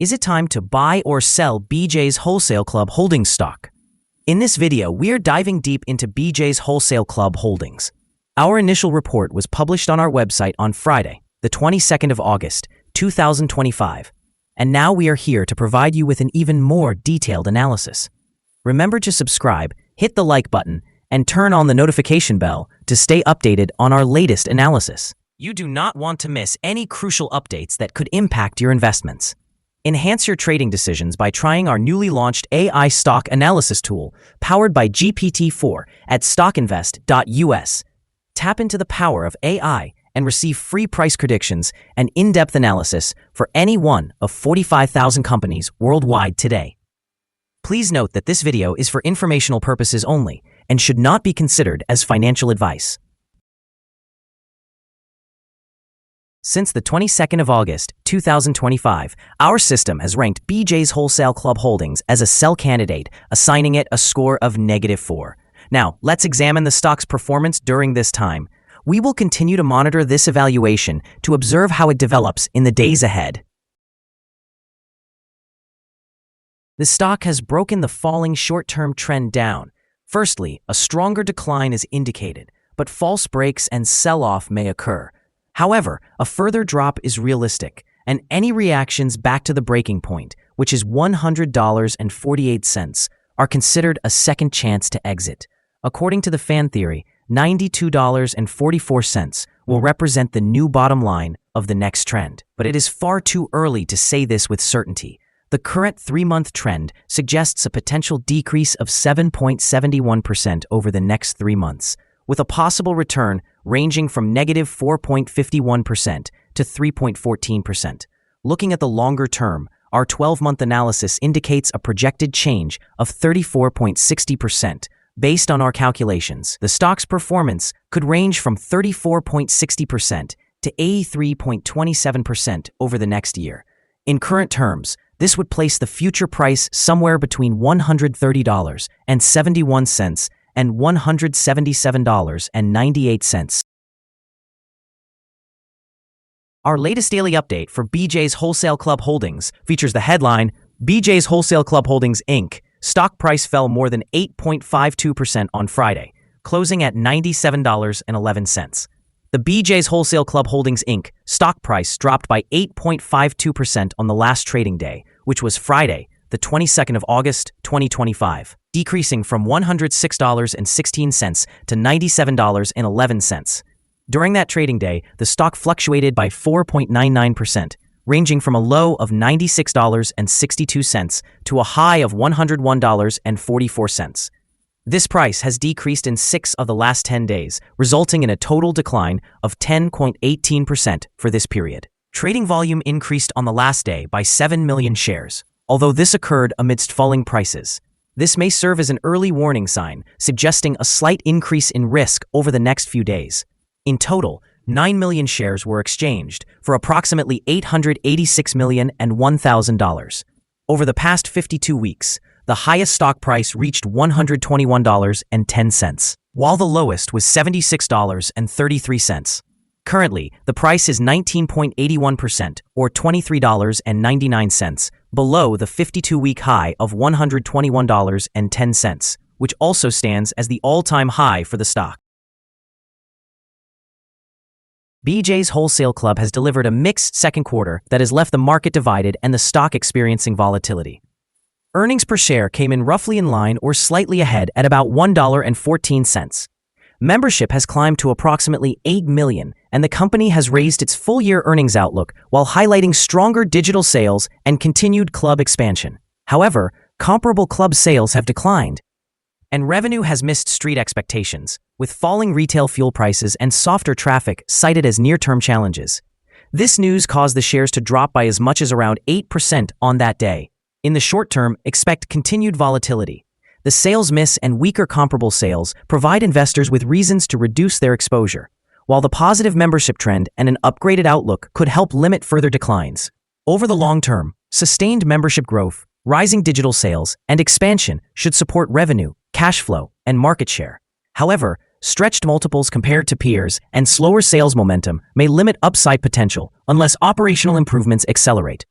Is it time to buy or sell BJ's Wholesale Club Holdings stock? In this video, we are diving deep into BJ's Wholesale Club Holdings. Our initial report was published on our website on Friday, the 22nd of August, 2025. And now we are here to provide you with an even more detailed analysis. Remember to subscribe, hit the like button, and turn on the notification bell to stay updated on our latest analysis. You do not want to miss any crucial updates that could impact your investments. Enhance your trading decisions by trying our newly launched AI stock analysis tool powered by GPT-4 at StockInvest.us. Tap into the power of AI and receive free price predictions and in-depth analysis for any one of 45,000 companies worldwide today. Please note that this video is for informational purposes only and should not be considered as financial advice. Since the 22nd of August, 2025, our system has ranked BJ's Wholesale Club Holdings as a sell candidate, assigning it a score of -4. Now, let's examine the stock's performance during this time. We will continue to monitor this evaluation to observe how it develops in the days ahead. The stock has broken the falling short-term trend down. Firstly, a stronger decline is indicated, but false breaks and sell-off may occur. However, a further drop is realistic, and any reactions back to the breaking point, which is $100.48, are considered a second chance to exit. According to the fan theory, $92.44 will represent the new bottom line of the next trend. But it is far too early to say this with certainty. The current 3-month trend suggests a potential decrease of 7.71% over the next 3 months, with a possible return ranging from -4.51% to 3.14%. Looking at the longer term, our 12-month analysis indicates a projected change of 34.60%. Based on our calculations, the stock's performance could range from 34.60% to 83.27% over the next year. In current terms, this would place the future price somewhere between $130.71 and $177.98. Our latest daily update for BJ's Wholesale Club Holdings features the headline, BJ's Wholesale Club Holdings Inc. Stock price fell more than 8.52% on Friday, closing at $97.11. The BJ's Wholesale Club Holdings Inc. stock price dropped by 8.52% on the last trading day, which was Friday, the 22nd of August, 2025, decreasing from $106.16 to $97.11. During that trading day, the stock fluctuated by 4.99%, ranging from a low of $96.62 to a high of $101.44. This price has decreased in 6 of the last 10 days, resulting in a total decline of 10.18% for this period. Trading volume increased on the last day by 7 million shares. Although this occurred amidst falling prices, this may serve as an early warning sign, suggesting a slight increase in risk over the next few days. In total, 9 million shares were exchanged for approximately $886,001,000. Over the past 52 weeks, the highest stock price reached $121.10, while the lowest was $76.33. Currently, the price is 19.81% or $23.99 below the 52-week high of $121.10, which also stands as the all-time high for the stock. BJ's Wholesale Club has delivered a mixed second quarter that has left the market divided and the stock experiencing volatility. Earnings per share came in roughly in line or slightly ahead at about $1.14. Membership has climbed to approximately 8 million, and the company has raised its full-year earnings outlook while highlighting stronger digital sales and continued club expansion. However, comparable club sales have declined, and revenue has missed street expectations, with falling retail fuel prices and softer traffic cited as near-term challenges. This news caused the shares to drop by as much as around 8% on that day. In the short term, expect continued volatility. The sales miss and weaker comparable sales provide investors with reasons to reduce their exposure, while the positive membership trend and an upgraded outlook could help limit further declines. Over the long term, sustained membership growth, rising digital sales, and expansion should support revenue, cash flow, and market share. However, stretched multiples compared to peers and slower sales momentum may limit upside potential unless operational improvements accelerate.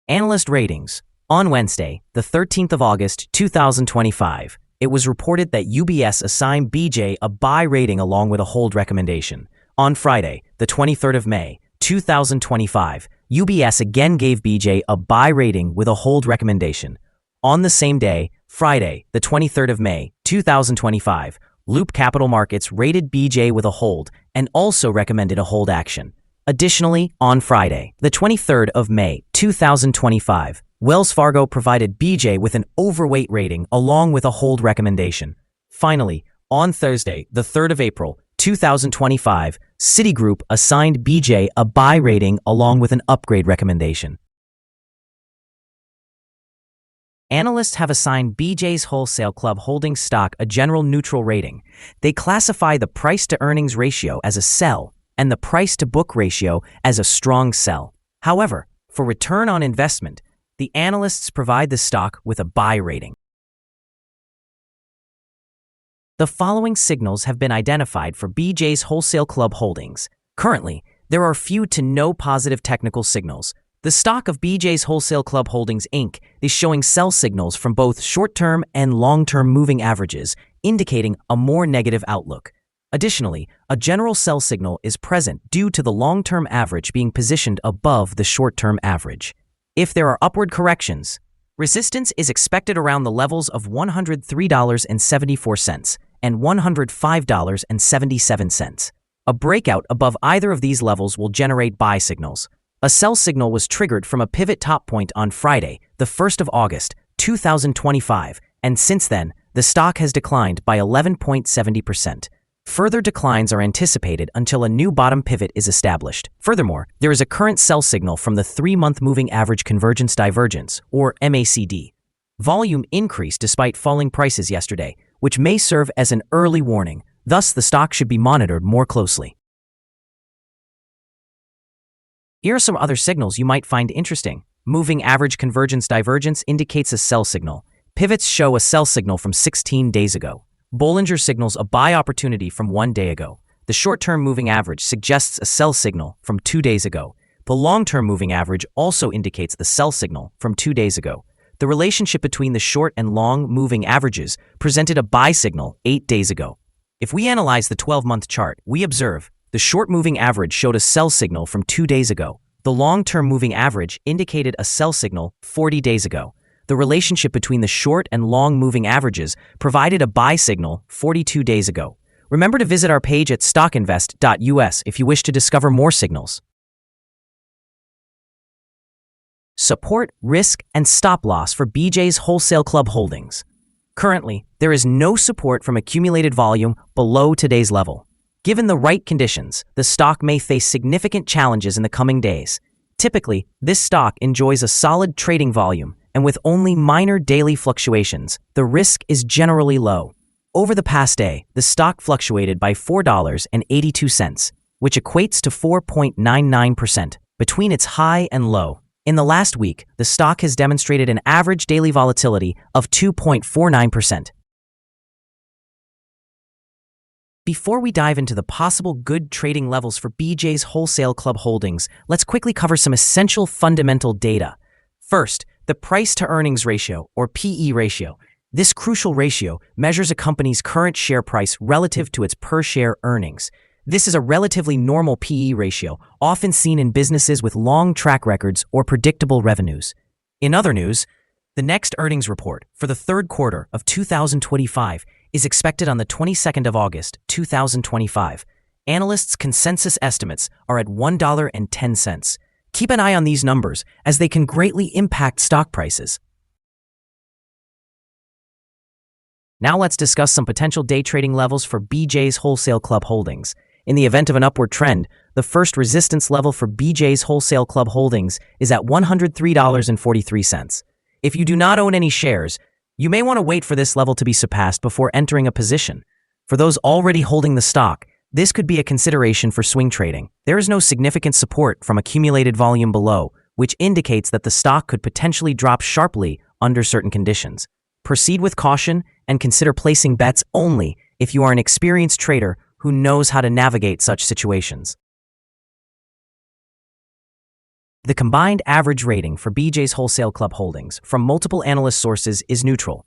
Analyst ratings. On Wednesday, the 13th of August, 2025, it was reported that UBS assigned BJ a buy rating along with a hold recommendation. On Friday, the 23rd of May, 2025, UBS again gave BJ a buy rating with a hold recommendation. On the same day, Friday, the 23rd of May, 2025, Loop Capital Markets rated BJ with a hold and also recommended a hold action. Additionally, on Friday, the 23rd of May, 2025, Wells Fargo provided BJ with an overweight rating along with a hold recommendation. Finally, on Thursday, the 3rd of April, 2025, Citigroup assigned BJ a buy rating along with an upgrade recommendation. Analysts have assigned BJ's Wholesale Club Holdings stock a general neutral rating. They classify the price-to-earnings ratio as a sell and the price-to-book ratio as a strong sell. However, for return on investment, the analysts provide the stock with a buy rating. The following signals have been identified for BJ's Wholesale Club Holdings. Currently, there are few to no positive technical signals. The stock of BJ's Wholesale Club Holdings Inc. is showing sell signals from both short-term and long-term moving averages, indicating a more negative outlook. Additionally, a general sell signal is present due to the long-term average being positioned above the short-term average. If there are upward corrections, resistance is expected around the levels of $103.74 and $105.77. A breakout above either of these levels will generate buy signals. A sell signal was triggered from a pivot top point on Friday, the 1st of August, 2025, and since then, the stock has declined by 11.70%. Further declines are anticipated until a new bottom pivot is established. Furthermore, there is a current sell signal from the 3-month moving average convergence divergence, or MACD. Volume increased despite falling prices yesterday, which may serve as an early warning. Thus, the stock should be monitored more closely. Here are some other signals you might find interesting. Moving average convergence divergence indicates a sell signal. Pivots show a sell signal from 16 days ago. Bollinger signals a buy opportunity from 1 day ago. The short-term moving average suggests a sell signal from 2 days ago. The long-term moving average also indicates the sell signal from 2 days ago. The relationship between the short and long moving averages presented a buy signal 8 days ago. If we analyze the 12-month chart, we observe the short moving average showed a sell signal from 2 days ago. The long-term moving average indicated a sell signal 40 days ago. The relationship between the short and long moving averages provided a buy signal 42 days ago. Remember to visit our page at StockInvest.us if you wish to discover more signals. Support, risk, and stop loss for BJ's Wholesale Club Holdings. Currently, there is no support from accumulated volume below today's level. Given the right conditions, the stock may face significant challenges in the coming days. Typically, this stock enjoys a solid trading volume, and with only minor daily fluctuations, the risk is generally low. Over the past day, the stock fluctuated by $4.82, which equates to 4.99% between its high and low. In the last week, the stock has demonstrated an average daily volatility of 2.49%. Before we dive into the possible good trading levels for BJ's Wholesale Club Holdings, let's quickly cover some essential fundamental data. First, the price-to-earnings ratio, or PE ratio. This crucial ratio measures a company's current share price relative to its per-share earnings. This is a relatively normal PE ratio, often seen in businesses with long track records or predictable revenues. In other news, the next earnings report for the third quarter of 2025 is expected on the 22nd of August, 2025. Analysts' consensus estimates are at $1.10. Keep an eye on these numbers as they can greatly impact stock prices. Now let's discuss some potential day trading levels for BJ's Wholesale Club Holdings. In the event of an upward trend, the first resistance level for BJ's Wholesale Club Holdings is at $103.43. If you do not own any shares, you may want to wait for this level to be surpassed before entering a position. For those already holding the stock, this could be a consideration for swing trading. There is no significant support from accumulated volume below, which indicates that the stock could potentially drop sharply under certain conditions. Proceed with caution and consider placing bets only if you are an experienced trader who knows how to navigate such situations. The combined average rating for BJ's Wholesale Club Holdings from multiple analyst sources is neutral.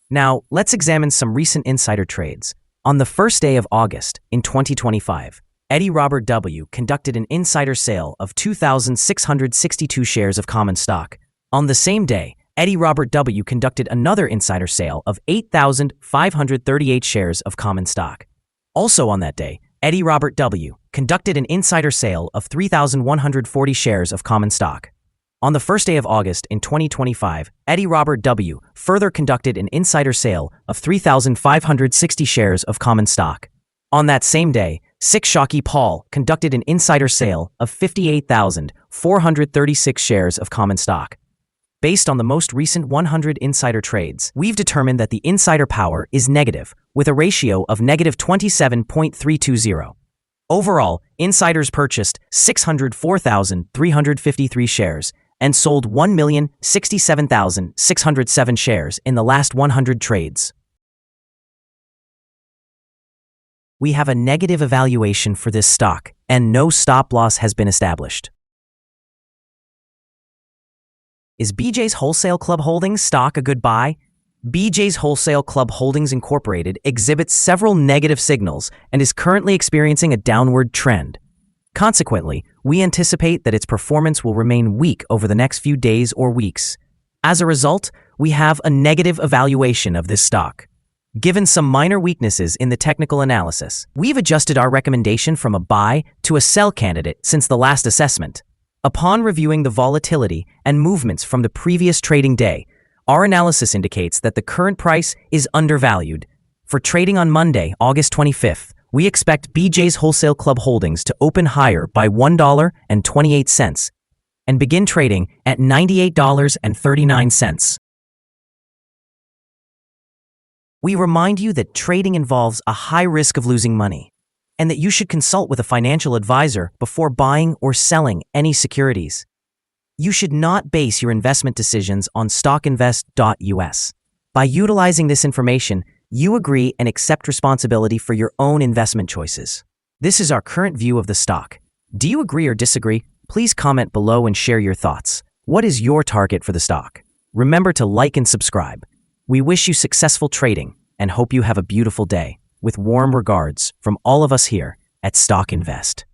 Now, let's examine some recent insider trades. On the first day of August in 2025, Eddie Robert W. conducted an insider sale of 2,662 shares of common stock. On the same day, Eddie Robert W. conducted another insider sale of 8,538 shares of common stock. Also on that day, Eddie Robert W. conducted an insider sale of 3,140 shares of common stock. On the first day of August in 2025, Eddie Robert W. further conducted an insider sale of 3,560 shares of common stock. On that same day, Shockey Paul conducted an insider sale of 58,436 shares of common stock. Based on the most recent 100 insider trades, we've determined that the insider power is negative, with a ratio of negative 27.320. Overall, insiders purchased 604,353 shares and sold 1,067,607 shares in the last 100 trades. We have a negative evaluation for this stock, and no stop loss has been established. Is BJ's Wholesale Club Holdings stock a good buy? BJ's Wholesale Club Holdings Incorporated exhibits several negative signals and is currently experiencing a downward trend. Consequently, we anticipate that its performance will remain weak over the next few days or weeks. As a result, we have a negative evaluation of this stock. Given some minor weaknesses in the technical analysis, we've adjusted our recommendation from a buy to a sell candidate since the last assessment. Upon reviewing the volatility and movements from the previous trading day, our analysis indicates that the current price is undervalued. For trading on Monday, August 25th, we expect BJ's Wholesale Club Holdings to open higher by $1.28 and begin trading at $98.39. We remind you that trading involves a high risk of losing money, and that you should consult with a financial advisor before buying or selling any securities. You should not base your investment decisions on StockInvest.us. By utilizing this information, you agree and accept responsibility for your own investment choices. This is our current view of the stock. Do you agree or disagree? Please comment below and share your thoughts. What is your target for the stock? Remember to like and subscribe. We wish you successful trading and hope you have a beautiful day. With warm regards from all of us here at Stock Invest.